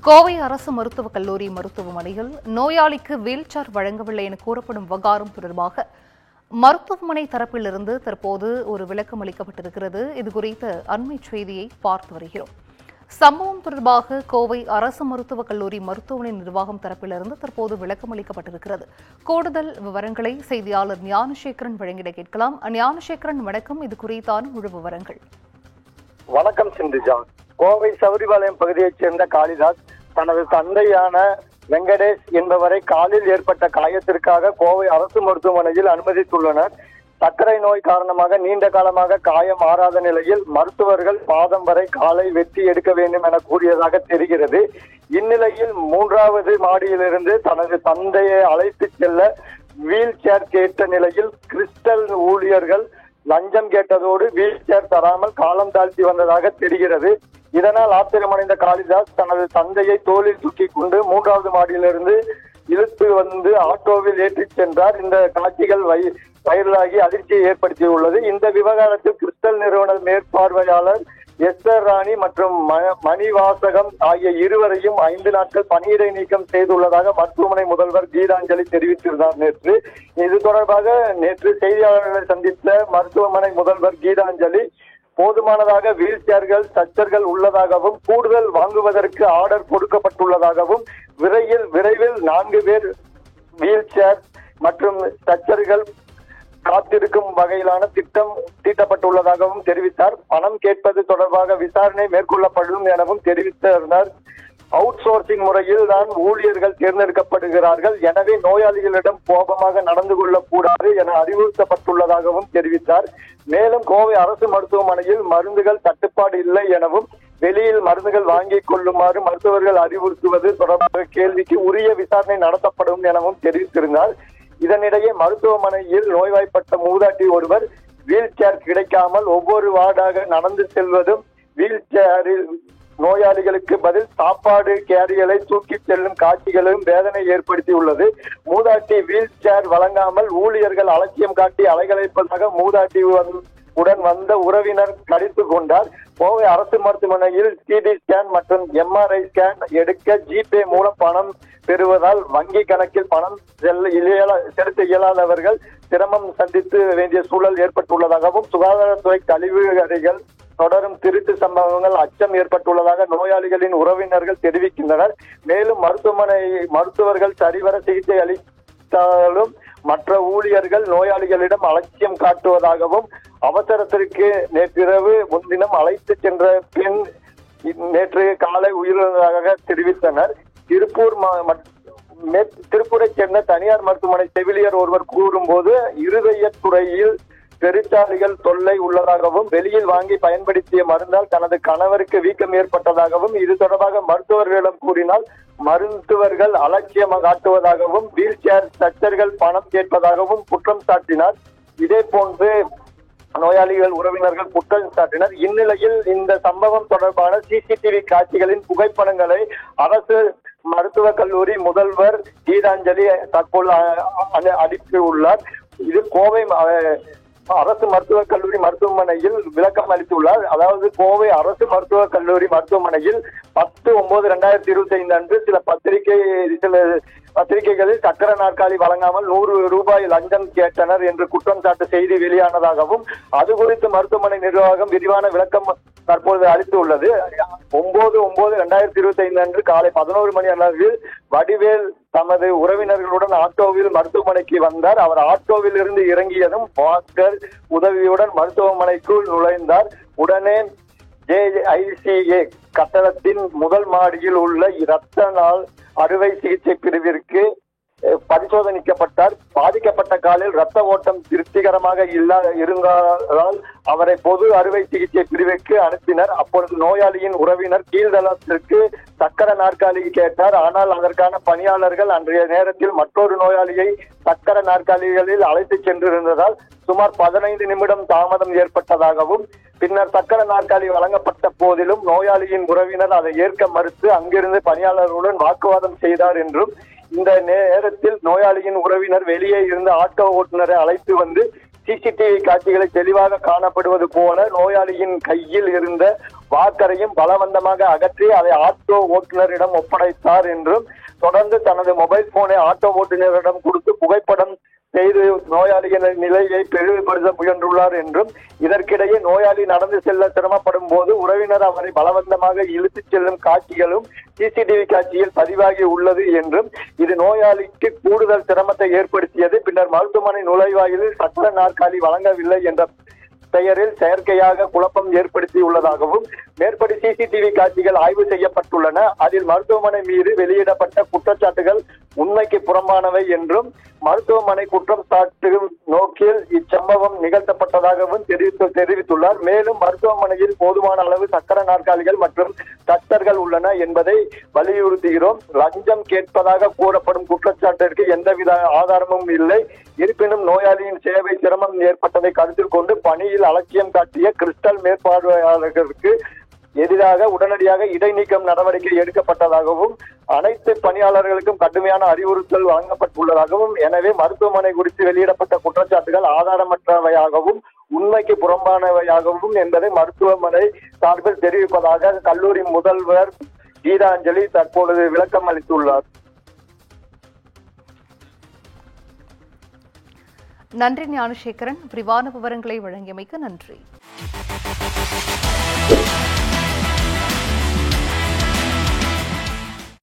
கோவை அரசு மருத்துவக் கல்லூரி மருத்துவமனையில் நோயாளிக்கு வீல்சேர் வழங்கவில்லை என கூறப்படும் விவகாரம் தொடர்பாக மருத்துவமனை தரப்பிலிருந்து தற்போது ஒரு விளக்கம் அளிக்கப்பட்டிருக்கிறது. இதுகுறித்த அண்மை செய்தியை பார்த்து வருகிறோம். சம்பவம் தொடர்பாக கோவை அரசு மருத்துவக் கல்லூரி மருத்துவமனை நிர்வாகம் தரப்பிலிருந்து தற்போது விளக்கம் அளிக்கப்பட்டிருக்கிறது. கூடுதல் விவரங்களை செய்தியாளர் ஞானசேகரன் வழங்கிட கேட்கலாம். ஞானசேகரன், வணக்கம். இது குறித்தான முழு விவரங்கள். வணக்கம் சிந்துஜா. கோவை சௌரிபாளையம் பகுதியைச் சேர்ந்த காளிதாஸ் தனது தந்தையான வெங்கடேஷ் என்பவரை காலில் ஏற்பட்ட காயத்திற்காக கோவை அரசு மருத்துவமனையில் அனுமதித்துள்ளனர். சர்க்கரை நோய் காரணமாக நீண்ட காலமாக காயம் ஆறாத நிலையில் மருத்துவர்கள் பாதம் வரை காலை வெட்டி எடுக்க வேண்டும் என கூறியதாக தெரிகிறது. இந்நிலையில் 3வது மாடியிலிருந்து தனது தந்தையை அழைத்து செல்ல வீல் சேர் கேட்ட நிலையில் கிறிஸ்டல் ஊழியர்கள் லஞ்சம் கேட்டதோடு வீல் சேர் தராமல் காலம் தாழ்த்தி வந்ததாக தெரிகிறது. இதனால் ஆத்திரமடைந்த காளிதாஸ் தனது தந்தையை தோளில் தூக்கி கொண்டு 3வது மாடியிலிருந்து இழுத்து வந்து ஆட்டோவில் ஏற்றிச் சென்றார். இந்த காட்சிகள் வைரலாகி அதிர்ச்சியை ஏற்படுத்தியுள்ளது. இந்த விவகாரத்தில் கிறிஸ்டல் நிறுவன மேற்பார்வையாளர் எஸ்தர் ராணி மற்றும் மணிவாசகம் ஆகிய இருவரையும் 5 நாட்கள் பணியிடை நீக்கம் செய்துள்ளதாக மருத்துவமனை முதல்வர் கீதாஞ்சலி தெரிவித்திருந்தார். நேற்று இது தொடர்பாக செய்தியாளர்களை சந்தித்த மருத்துவமனை முதல்வர் கீதாஞ்சலி போதுமானதாக வீல் சேர்கள் ஸ்ட்ரெச்சர்கள் உள்ளதாகவும் கூடுதல் வாங்குவதற்கு ஆர்டர் கொடுக்கப்பட்டுள்ளதாகவும் விரைவில் 4 பேர் வீல் சேர் மற்றும் ஸ்ட்ரெச்சர்கள் காத்திருக்கும் வகையிலான திட்டம் தீட்டப்பட்டுள்ளதாகவும் தெரிவித்தார். பணம் கேட்பது தொடர்பாக விசாரணை மேற்கொள்ளப்படும் எனவும் தெரிவித்திருந்தார். அவுட் சோர்சிங் முறையில் தான் ஊழியர்கள் தேர்ந்தெடுக்கப்படுகிறார்கள், எனவே நோயாளிகளிடம் கோபமாக நடந்து கொள்ளக்கூடாது என அறிவுறுத்தப்பட்டுள்ளதாகவும் தெரிவித்தார். மேலும் கோவை அரசு மருத்துவமனையில் மருந்துகள் தட்டுப்பாடு இல்லை எனவும் வெளியில் மருந்துகள் வாங்கிக் கொள்ளுமாறு மருத்துவர்கள் அறிவுறுத்துவது தொடர்பாக கேள்விக்கு உரிய விசாரணை நடத்தப்படும் எனவும் தெரிவித்திருந்தார். இதனிடையே மருத்துவமனையில் நோய்வாய்ப்பட்ட மூதாட்டி ஒருவர் வீல் சேர் கிடைக்காமல் ஒவ்வொரு வார்டாக நடந்து செல்வதும் வீல் சேரில் நோயாளிகளுக்கு பதில் சாப்பாடு கேரியலை தூக்கி செல்லும் காட்சிகளும் வேதனை ஏற்படுத்தியுள்ளது. மூதாட்டி வீல் சேர் வழங்காமல் ஊழியர்கள் அலட்சியம் காட்டி அலைகளைப்பதாக மூதாட்டி உடன் வந்த உறவினர் கடித்து கொண்டார். கோவை அரசு மருத்துவமனையில் சிடி ஸ்கேன் மற்றும் எம்ஆர்ஐ ஸ்கேன் எடுக்க ஜிபே மூலம் பணம் பெறுவதால் வங்கி கணக்கில் பணம் செலுத்த இயலாதவர்கள் சிரமம் சந்தித்து வேண்டிய சூழல் ஏற்பட்டுள்ளதாகவும் சுகாதாரத்துறை கழிவு அறைகள் தொடரும் திருட்டு சம்பவங்கள் அச்சம் ஏற்பட்டுள்ளதாக நோயாளிகளின் உறவினர்கள் தெரிவிக்கின்றனர். மேலும் மருத்துவர்கள் சரிவர சிகிச்சை அளித்தாலும் மற்ற ஊழியர்கள் நோயாளிகளிடம் அலட்சியம் காட்டுவதாகவும் அவசரத்திற்கு நேற்றிரவு முன்தினம் அழைத்து சென்ற பெண் நேற்று காலை உயிரிழந்ததாக தெரிவித்தனர். திருப்பூரை சேர்ந்த தனியார் மருத்துவமனை செவிலியர் ஒருவர் கூறும்போது இருதயத்துறையில் பெருச்சாளிகள் தொல்லை உள்ளதாகவும் வெளியில் வாங்கி பயன்படுத்திய மருந்தால் தனது கணவருக்கு வீக்கம் ஏற்பட்டதாகவும் இது தொடர்பாக மருத்துவர்களிடம் கூறினால் மருத்துவர்கள் அலட்சியம் காட்டுவதாகவும் வீல் சேர் ஸ்ட்ரெச்சர்கள் பணம் கேட்பதாகவும் குற்றம் சாட்டினார். இதே போன்று நோயாளிகள் உறவினர்கள் குற்றம் சாட்டினர். இந்நிலையில் இந்த சம்பவம் தொடர்பான சிசிடிவி காட்சிகளின் புகைப்படங்களை அரசு மருத்துவக் கல்லூரி முதல்வர் கீதாஞ்சலி தற்போது அளித்துள்ளார். இது கோவை அரசு மருத்துவக் கல்லூரி மருத்துவமனையில் விளக்கம் அளித்துள்ளார். அதாவது கோவை அரசு மருத்துவக் கல்லூரி மருத்துவமனையில் 10/9/2025 அன்று சில பத்திரிகைகளில் சக்கர நாற்காலி வழங்காமல் 100 ரூபாய் லஞ்சம் கேட்டனர் என்று குற்றம் சாட்டு செய்தி வெளியானதாகவும் அது குறித்து மருத்துவமனை நிர்வாகம் விரிவான விளக்கம் தற்போது அளித்துள்ளது. 9/9/2025 அன்று காலை 11 மணி அளவில் வடிவேல் தமது உறவினர்களுடன் ஆட்டோவில் மருத்துவமனைக்கு வந்தார். அவர் ஆட்டோவில் இருந்து இறங்கியதும் பாஸ்கர் உதவியுடன் மருத்துவமனைக்குள் நுழைந்தார். உடனே JICA கட்டடத்தின் முதல் மாடியில் உள்ள இரத்த நாள் அறுவை சிகிச்சை பிரிவிற்கு பரிசோதனைக்கப்பட்டார். பாதிக்கப்பட்ட காலில் இரத்த ஓட்டம் திருப்திகரமாக இருந்தால் அவரை பொது அறுவை சிகிச்சை பிரிவுக்கு அனுப்பினர். அப்பொழுது நோயாளியின் உறவினர் கீழ்தளத்திற்கு சக்கர நாற்காலி கேட்டார். ஆனால் அதற்கான பணியாளர்கள் அன்றைய நேரத்தில் மற்றொரு நோயாளியை சக்கர நாற்காலிகளில் அழைத்து சென்றிருந்ததால் சுமார் 15 நிமிடம் தாமதம் ஏற்பட்டதாகவும் பின்னர் சக்கர நாற்காலி வழங்கப்பட்ட போதிலும் நோயாளியின் உறவினர் அதை ஏற்க மறுத்து அங்கிருந்து பணியாளர்களுடன் வாக்குவாதம் செய்தார் என்றும் இந்த நேரத்தில் நோயாளியின் உறவினர் வெளியே இருந்த ஆட்டோ ஓட்டுநரை அழைத்து வந்து சிசிடிவி காட்சிகளை தெளிவாக காணப்படுவது போல நோயாளியின் கையில் இருந்த வாக்கரையும் பலவந்தமாக அகற்றி அதை ஆட்டோ ஓட்டுநரிடம் ஒப்படைத்தார் என்றும் தொடர்ந்து தனது மொபைல் போனை ஆட்டோ ஓட்டுநரிடம் கொடுத்து புகைப்படம் செய்து நோயாளியின் நிலையை பெரிதுபடுத்த முயன்றுள்ளார் என்றும் இதற்கிடையே நோயாளி நடந்து செல்ல சிரமப்படும் போது உறவினர் அவரை பலவந்தமாக இழுத்துச் செல்லும் காட்சிகளும் சிசிடிவி காட்சியில் பதிவாகி உள்ளது என்றும் இது நோயாளிக்கு கூடுதல் சிரமத்தை ஏற்படுத்தியது. பின்னர் மருத்துவமனை நுழைவாயிலில் சக்கர நாற்காலி வழங்கவில்லை என்ற பெயரில் செயற்கையாக குழப்பம் ஏற்படுத்தியுள்ளதாகவும் மேற்படி சிசிடிவி காட்சிகள் ஆய்வு செய்யப்பட்டுள்ளன. அதில் மருத்துவமனை மீது வெளியிடப்பட்ட குற்றச்சாட்டுகள் உண்மைக்கு புறம்பானவை என்றும் மருத்துவமனை குற்றம் சாட்டும் நோக்கில் இச்சம்பவம் நிகழ்த்தப்பட்டதாகவும் தெரிவித்துள்ளார். மேலும் மருத்துவமனையில் போதுமான அளவு சக்கர நாற்காலிகள் மற்றும் தட்டர்கள் உள்ளன என்பதை வலியுறுத்துகிறோம். லஞ்சம் கேட்பதாக கூறப்படும் குற்றச்சாட்டிற்கு எந்தவித ஆதாரமும் இல்லை. இருப்பினும் நோயாளியின் சேவை சிரமம் ஏற்பட்டதை கருத்தில் கொண்டு பணியில் அலட்சியம் காட்டிய கிறிஸ்டல் மேற்பார்வையாளர்களுக்கு எதிராக உடனடியாக இடைநீக்கம் நடவடிக்கை எடுக்கப்பட்டதாகவும் அனைத்து பணியாளர்களுக்கும் கடுமையான அறிவுறுத்தல் வழங்கப்பட்டுள்ளதாகவும் எனவே மருத்துவமனை குறித்து வெளியிடப்பட்ட குற்றச்சாட்டுகள் ஆதாரமற்றவையாகவும் உண்மைக்கு புறம்பானவையாகவும் என்பதை மருத்துவமனை சார்பில் தெரிவிப்பதாக கல்லூரி முதல்வர் கீதாஞ்சலி தற்பொழுது விளக்கம் அளித்துள்ளார். நன்றி ஞானசேகரன், விரிவான விவரங்களை வழங்கியமைக்கு நன்றி.